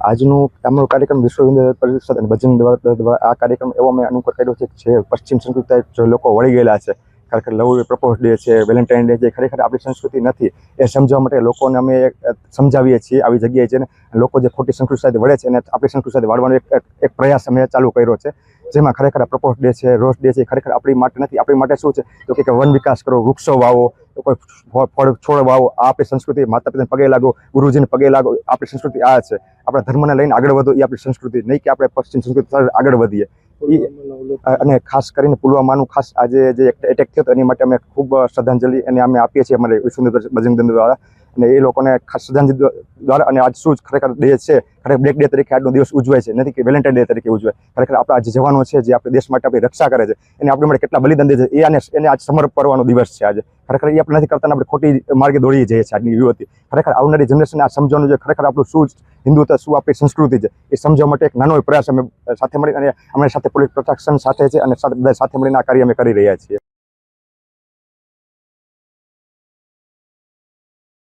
આજનું અમારો કાર્યક્રમ વિશ્વ હિન્દુ પરિષદ અને બજરંગ દળ દ્વારા આ કાર્યક્રમ એવો અમે અનુકૂળ કર્યો છે કે જે પશ્ચિમ સંસ્કૃતિ જે લોકો વળી ગયેલા છે, ખરેખર લવ પ્રપોઝ ડે છે, વેલેન્ટાઇન ડે છે, ખરેખર આપણી સંસ્કૃતિ નથી એ સમજાવવા માટે લોકોને અમે સમજાવીએ છીએ આવી જગ્યાએ છે ને લોકો જે ખોટી સંસ્કૃતિ સાથે વળે છે એને આપણી સંસ્કૃતિ સાથે વાળવાનો એક પ્રયાસ અમે ચાલુ કર્યો છે, જેમાં ખરેખર પ્રપોઝ ડે છે, રોઝ ડે છે, ખરેખર આપણી માટે નથી. આપણી માટે શું છે તો કે વન વિકાસ કરો, વૃક્ષો વાવો, કોઈ ફળ છોડ વાવો, આ આપણી સંસ્કૃતિ. માતા પિતાને પગે લાગો, ગુરુજીને પગે લાગો, આપણી સંસ્કૃતિ આ છે. આપણા ધર્મને લઈને આગળ વધો એ આપણી સંસ્કૃતિ, નહીં કે આપણે પશ્ચિમ સંસ્કૃતિ સાથે આગળ વધીએ. અને ખાસ કરીને પુલવામાનું ખાસ આજે જે એટેક થયો એની માટે અમે ખૂબ શ્રદ્ધાંજલિ અને અમે આપીએ છીએ અમારે વિશ્વ હિન્દુ બજરંગ દળ દ્વારા, અને એ લોકોને ખાસ શ્રદ્ધાંજલિ દ્વારા. અને આજ શું ખરેખર ડે છે, ખરેખર બ્લેક ડે તરીકે આજનો દિવસ ઉજવાય છે, નથી કે વેલેન્ટાઇન ડે તરીકે ઉજવાય. ખરેખર આપણા જે જવાનો છે જે આપણે દેશ માટે આપણી રક્ષા કરે છે એને આપણી માટે કેટલા બલિદાન દે છે એને આજ સમર્પણ કરવાનો દિવસ છે આજે. ખરેખર એ આપણે નથી કરતા, આપણે ખોટી માર્ગે દોડી જઈએ છીએ આજની યુવતી. ખરેખર આવનારી જનરેશનને આ સમજવાનું છે ખરેખર આપણું શું હિન્દુત્વ, શું આપણી સંસ્કૃતિ છે એ સમજવા માટે એક નાનો પ્રયાસ અમે સાથે મળી અને અમારી સાથે પોલીસ પ્રોટેક્શન સાથે છે અને સાથે મળીને આ કાર્ય અમે કરી રહ્યા છીએ.